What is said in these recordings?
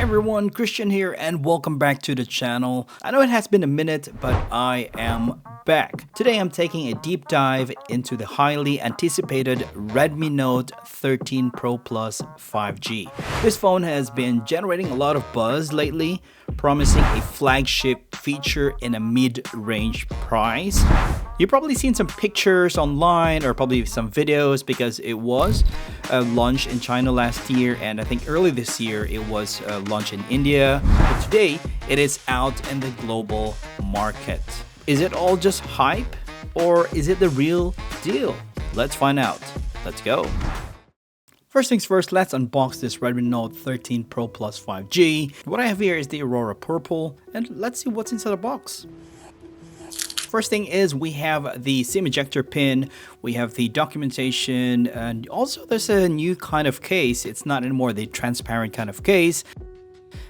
everyone, Christian here and welcome back to the channel. I know it has been a minute, but I am back. Today I'm taking a deep dive into the highly anticipated Redmi Note 13 Pro Plus 5G. This phone has been generating a lot of buzz lately, promising a flagship feature in a mid-range price. You've probably seen some pictures online or probably some videos because it was launched in China last year, and I think early this year it was launched in India. But today it is out in the global market. Is it all just hype or is it the real deal? Let's find out. Let's go. First things first, let's unbox this Redmi Note 13 Pro Plus 5G. What I have here is the Aurora Purple, and let's see what's inside the box. First thing is we have the SIM ejector pin, we have the documentation, and also there's a new kind of case. It's not anymore the transparent kind of case.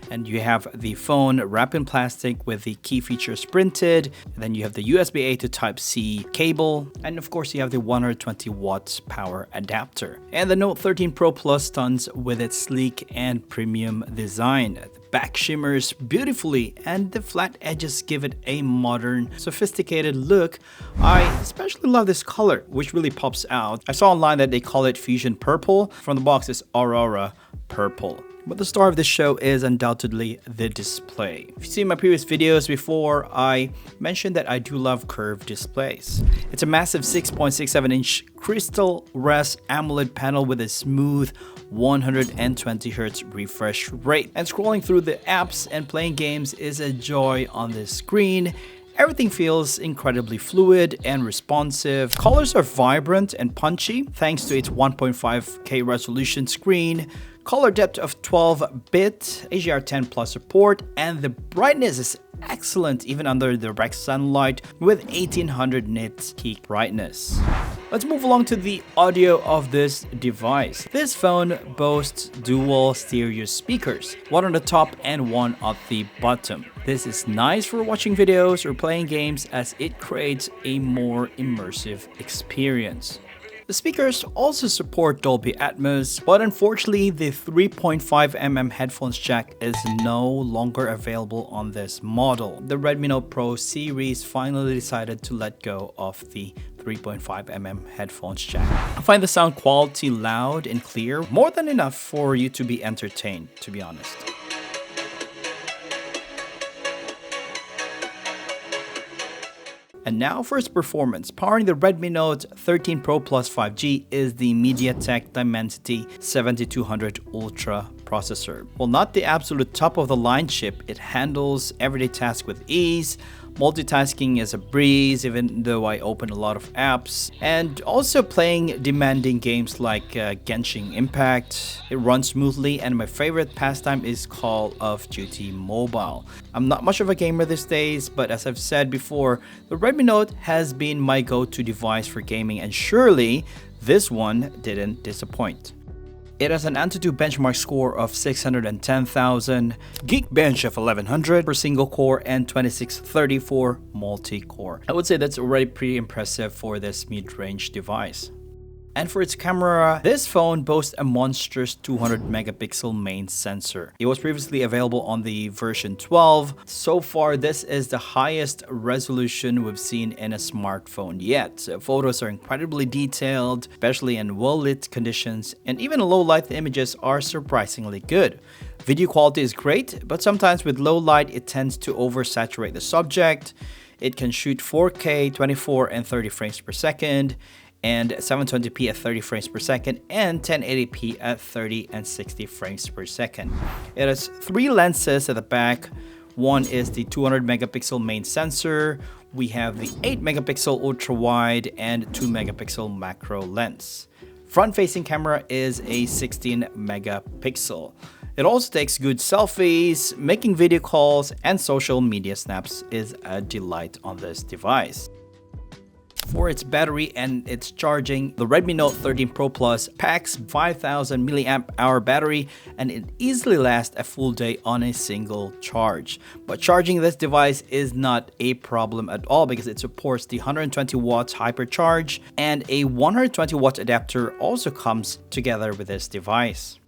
And you have the phone wrapped in plastic with the key features printed. And then you have the USB-A to Type-C cable. And of course you have the 120 watts power adapter. And the Note 13 Pro Plus stuns with its sleek and premium design. The back shimmers beautifully and the flat edges give it a modern, sophisticated look. I especially love this color, which really pops out. I saw online that they call it Fusion Purple. From the box it's Aurora Purple. But the star of this show is undoubtedly the display. If you've seen my previous videos before, I mentioned that I do love curved displays. It's a massive 6.67-inch Crystal Res AMOLED panel with a smooth 120Hz refresh rate. And scrolling through the apps and playing games is a joy on this screen. Everything feels incredibly fluid and responsive. Colors are vibrant and punchy thanks to its 1.5K resolution screen, color depth of 12-bit, HDR10 Plus support, and the brightness is excellent even under direct sunlight with 1800 nits peak brightness. Let's move along to the audio of this device. This phone boasts dual stereo speakers, one on the top and one at the bottom. This is nice for watching videos or playing games as it creates a more immersive experience. The speakers also support Dolby Atmos, but unfortunately the 3.5mm headphones jack is no longer available on this model. The Redmi Note Pro series finally decided to let go of the 3.5mm headphones jack. I find the sound quality loud and clear, more than enough for you to be entertained, to be honest. And now for its performance. Powering the Redmi Note 13 Pro Plus 5G is the MediaTek Dimensity 7200 Ultra processor. While not the absolute top of the line chip, it handles everyday tasks with ease. Multitasking is a breeze even though I open a lot of apps, and also playing demanding games like Genshin Impact. It runs smoothly, and my favorite pastime is Call of Duty Mobile. I'm not much of a gamer these days, but as I've said before, the Redmi Note has been my go-to device for gaming, and surely this one didn't disappoint. It has an Antutu benchmark score of 610,000, Geekbench of 1100 for single core, and 2634 multi-core. I would say that's already pretty impressive for this mid-range device. And for its camera, this phone boasts a monstrous 200 megapixel main sensor. It was previously available on the version 12. So far, this is the highest resolution we've seen in a smartphone yet. So photos are incredibly detailed, especially in well-lit conditions, and even low-light images are surprisingly good. Video quality is great, but sometimes with low light, it tends to oversaturate the subject. It can shoot 4K, 24 and 30 frames per second, and 720p at 30 frames per second, and 1080p at 30 and 60 frames per second. It has three lenses at the back. One is the 200 megapixel main sensor. We have the 8 megapixel ultra wide and 2 megapixel macro lens. Front-facing camera is a 16 megapixel. It also takes good selfies, making video calls, and social media snaps is a delight on this device. For its battery and its charging, the Redmi Note 13 Pro Plus packs 5000 mAh battery, and it easily lasts a full day on a single charge. But charging this device is not a problem at all because it supports the 120 watts hypercharge, and a 120 watt adapter also comes together with this device.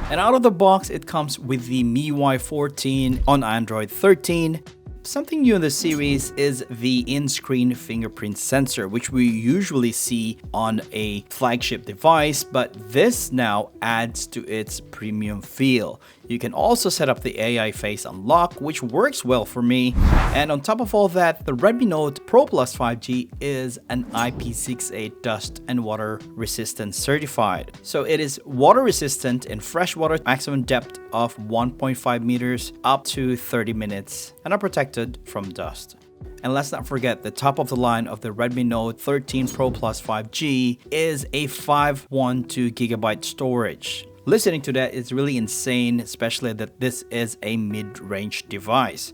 And out of the box, it comes with the MIUI 14 on Android 13. Something new in the series is the in-screen fingerprint sensor, which we usually see on a flagship device, but this now adds to its premium feel. You can also set up the AI face unlock, which works well for me. And on top of all that, the Redmi Note Pro Plus 5G is an IP68 dust and water resistant certified. So it is water resistant in freshwater, maximum depth of 1.5 meters up to 30 minutes, and are protected from dust. And let's not forget, the top of the line of the Redmi Note 13 Pro Plus 5G is a 512GB storage. Listening to that is really insane, especially that this is a mid-range device.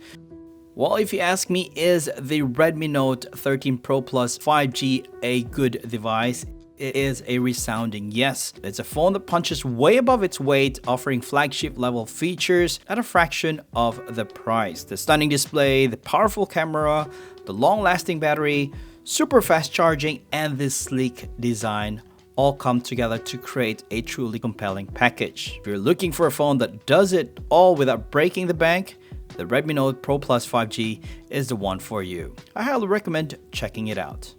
Well, if you ask me, is the Redmi Note 13 Pro Plus 5G a good device? It is a resounding yes. It's a phone that punches way above its weight, offering flagship level features at a fraction of the price. The stunning display, the powerful camera, the long-lasting battery, super fast charging, and this sleek design all come together to create a truly compelling package. If you're looking for a phone that does it all without breaking the bank, the Redmi Note Pro Plus 5G is the one for you. I highly recommend checking it out.